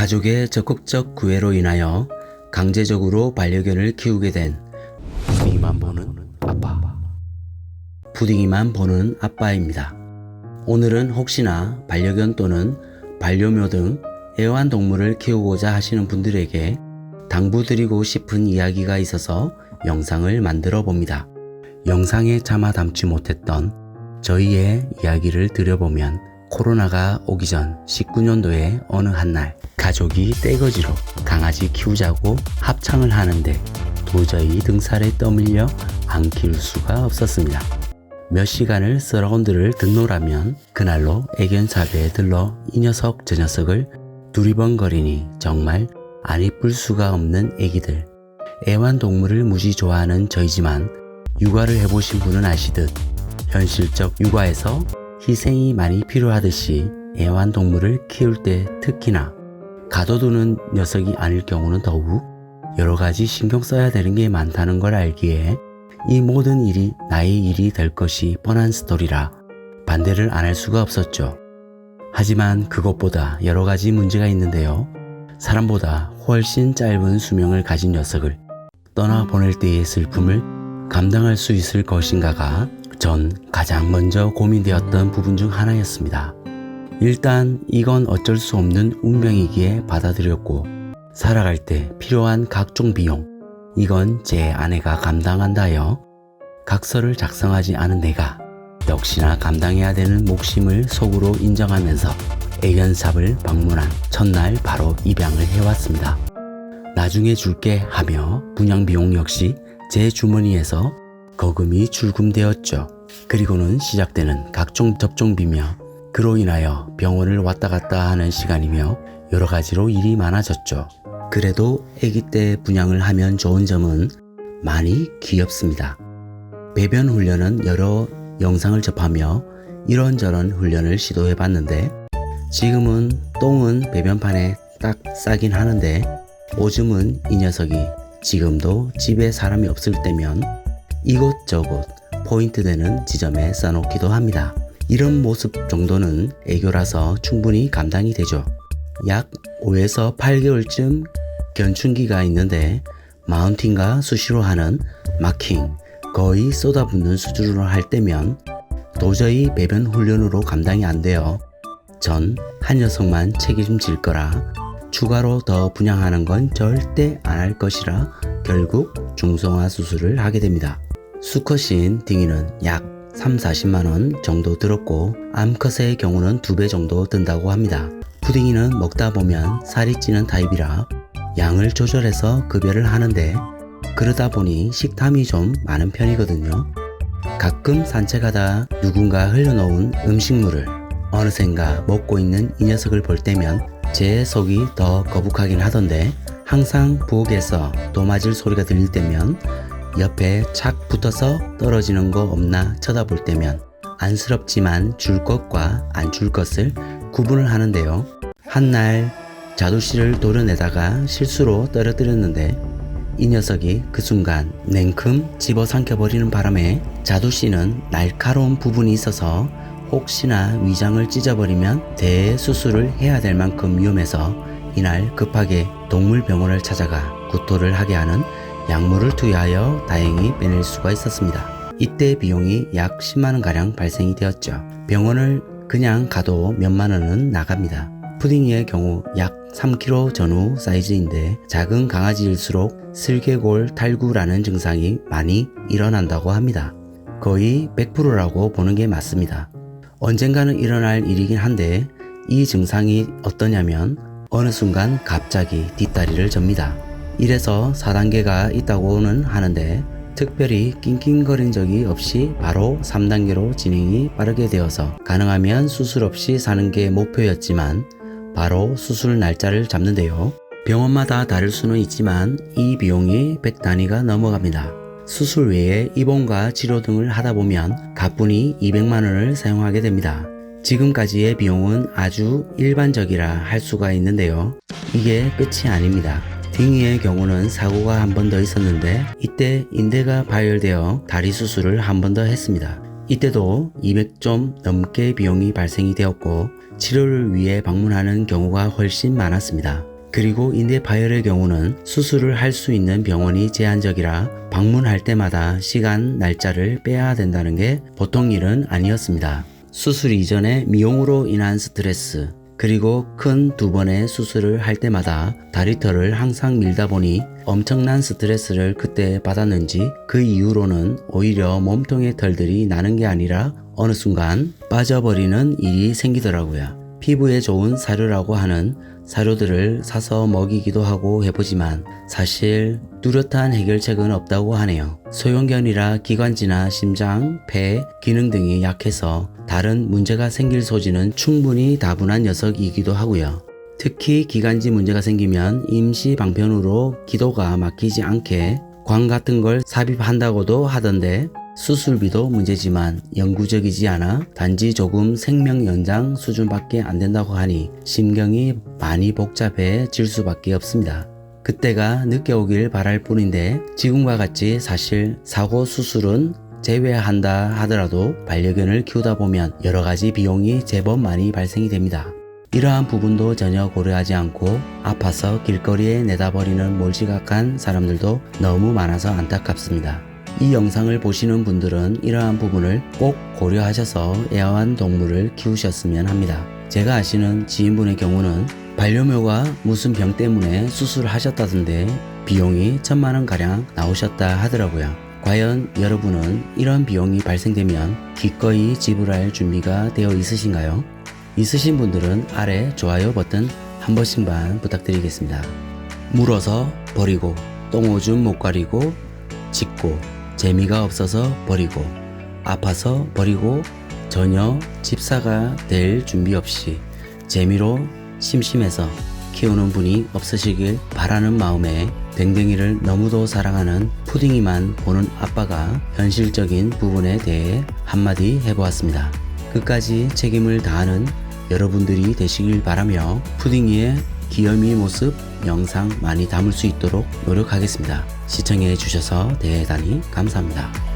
가족의 적극적 구애로 인하여 강제적으로 반려견을 키우게 된 푸딩이만 보는 아빠. 푸딩이만 보는 아빠입니다. 오늘은 혹시나 반려견 또는 반려묘 등 애완동물을 키우고자 하시는 분들에게 당부드리고 싶은 이야기가 있어서 영상을 만들어 봅니다. 영상에 차마 담지 못했던 저희의 이야기를 드려보면, 코로나가 오기 전 19년도에 어느 한날 가족이 떼거지로 강아지 키우자고 합창을 하는데 도저히 등살에 떠밀려 안 키울 수가 없었습니다. 몇 시간을 서라운드를 듣노라면 그날로 애견샵에 들러 이 녀석 저 녀석을 두리번거리니 정말 안 이쁠 수가 없는 애기들. 애완동물을 무지 좋아하는 저희지만 육아를 해보신 분은 아시듯 현실적 육아에서 희생이 많이 필요하듯이 애완동물을 키울 때 특히나 가둬두는 녀석이 아닐 경우는 더욱 여러가지 신경 써야 되는 게 많다는 걸 알기에 이 모든 일이 나의 일이 될 것이 뻔한 스토리라 반대를 안 할 수가 없었죠. 하지만 그것보다 여러가지 문제가 있는데요. 사람보다 훨씬 짧은 수명을 가진 녀석을 떠나보낼 때의 슬픔을 감당할 수 있을 것인가가 전 가장 먼저 고민되었던 부분 중 하나였습니다. 일단 이건 어쩔 수 없는 운명이기에 받아들였고, 살아갈 때 필요한 각종 비용, 이건 제 아내가 감당한다여 각서를 작성하지 않은 내가 역시나 감당해야 되는 몫임을 속으로 인정하면서 애견샵을 방문한 첫날 바로 입양을 해왔습니다. 나중에 줄게 하며 분양 비용 역시 제 주머니에서 거금이 출금되었죠. 그리고는 시작되는 각종 접종비며 그로 인하여 병원을 왔다 갔다 하는 시간이며 여러 가지로 일이 많아졌죠. 그래도 아기 때 분양을 하면 좋은 점은 많이 귀엽습니다. 배변 훈련은 여러 영상을 접하며 이런저런 훈련을 시도해 봤는데 지금은 똥은 배변판에 딱 싸긴 하는데 오줌은 이 녀석이 지금도 집에 사람이 없을 때면 이곳저곳 포인트 되는 지점에 써놓기도 합니다. 이런 모습 정도는 애교라서 충분히 감당이 되죠. 약 5에서 8개월쯤 견춘기가 있는데 마운팅과 수시로 하는 마킹, 거의 쏟아붓는 수준으로 할 때면 도저히 배변 훈련으로 감당이 안 돼요. 전 한 녀석만 책임질 거라 추가로 더 분양하는 건 절대 안 할 것이라 결국 중성화 수술을 하게 됩니다. 수컷인 딩이는 약 3-40만원 정도 들었고 암컷의 경우는 2배 정도 든다고 합니다. 푸딩이는 먹다 보면 살이 찌는 타입이라 양을 조절해서 급여를 하는데 그러다 보니 식탐이 좀 많은 편이거든요. 가끔 산책하다 누군가 흘려놓은 음식물을 어느샌가 먹고 있는 이 녀석을 볼 때면 제 속이 더 거북하긴 하던데, 항상 부엌에서 도마질 소리가 들릴 때면 옆에 착 붙어서 떨어지는 거 없나 쳐다볼 때면 안쓰럽지만 줄 것과 안 줄 것을 구분을 하는데요. 한날 자두씨를 도려내다가 실수로 떨어뜨렸는데 이 녀석이 그 순간 냉큼 집어삼켜버리는 바람에 자두씨는 날카로운 부분이 있어서 혹시나 위장을 찢어버리면 대수술을 해야 될 만큼 위험해서 이날 급하게 동물병원을 찾아가 구토를 하게 하는 약물을 투여하여 다행히 빼낼 수가 있었습니다. 이때 비용이 약 10만원가량 발생이 되었죠. 병원을 그냥 가도 몇만원은 나갑니다. 푸딩이의 경우 약 3kg 전후 사이즈인데 작은 강아지일수록 슬개골 탈구라는 증상이 많이 일어난다고 합니다. 거의 100%라고 보는 게 맞습니다. 언젠가는 일어날 일이긴 한데 이 증상이 어떠냐면 어느 순간 갑자기 뒷다리를 접니다. 이래서 4단계가 있다고는 하는데 특별히 낑낑거린 적이 없이 바로 3단계로 진행이 빠르게 되어서 가능하면 수술 없이 사는 게 목표였지만 바로 수술 날짜를 잡는데요. 병원마다 다를 수는 있지만 이 비용이 100단위가 넘어갑니다. 수술 외에 입원과 치료 등을 하다 보면 가뿐히 200만원을 사용하게 됩니다. 지금까지의 비용은 아주 일반적이라 할 수가 있는데요. 이게 끝이 아닙니다. 딩이의 경우는 사고가 한 번 더 있었는데 이때 인대가 파열되어 다리 수술을 한 번 더 했습니다. 이때도 200 좀 넘게 비용이 발생이 되었고 치료를 위해 방문하는 경우가 훨씬 많았습니다. 그리고 인대파열의 경우는 수술을 할 수 있는 병원이 제한적이라 방문할 때마다 시간, 날짜를 빼야 된다는 게 보통 일은 아니었습니다. 수술 이전에 미용으로 인한 스트레스, 그리고 큰 2번의 수술을 할 때마다 다리털을 항상 밀다 보니 엄청난 스트레스를 그때 받았는지 그 이후로는 오히려 몸통의 털들이 나는 게 아니라 어느 순간 빠져버리는 일이 생기더라고요. 피부에 좋은 사료라고 하는 사료들을 사서 먹이기도 하고 해보지만 사실 뚜렷한 해결책은 없다고 하네요. 소형견이라 기관지나 심장, 폐, 기능 등이 약해서 다른 문제가 생길 소지는 충분히 다분한 녀석이기도 하고요. 특히 기관지 문제가 생기면 임시 방편으로 기도가 막히지 않게 관 같은 걸 삽입한다고도 하던데 수술비도 문제지만 영구적이지 않아 단지 조금 생명 연장 수준밖에 안 된다고 하니 심경이 많이 복잡해질 수밖에 없습니다. 그때가 늦게 오길 바랄 뿐인데 지금과 같이 사실 사고 수술은 제외한다 하더라도 반려견을 키우다 보면 여러가지 비용이 제법 많이 발생이 됩니다. 이러한 부분도 전혀 고려하지 않고 아파서 길거리에 내다버리는 몰지각한 사람들도 너무 많아서 안타깝습니다. 이 영상을 보시는 분들은 이러한 부분을 꼭 고려하셔서 애완동물을 키우셨으면 합니다. 제가 아시는 지인분의 경우는 반려묘가 무슨 병 때문에 수술하셨다던데 비용이 1000만원가량 나오셨다 하더라고요. 과연 여러분은 이런 비용이 발생되면 기꺼이 지불할 준비가 되어 있으신가요? 있으신 분들은 아래 좋아요 버튼 한 번씩만 부탁드리겠습니다. 물어서 버리고, 똥오줌 못 가리고, 짖고, 재미가 없어서 버리고, 아파서 버리고, 전혀 집사가 될 준비 없이 재미로 심심해서 키우는 분이 없으시길 바라는 마음에 댕댕이를 너무도 사랑하는 푸딩이만 보는 아빠가 현실적인 부분에 대해 한마디 해보았습니다. 끝까지 책임을 다하는 여러분들이 되시길 바라며 푸딩이의 귀요미 모습 영상 많이 담을 수 있도록 노력하겠습니다. 시청해 주셔서 대단히 감사합니다.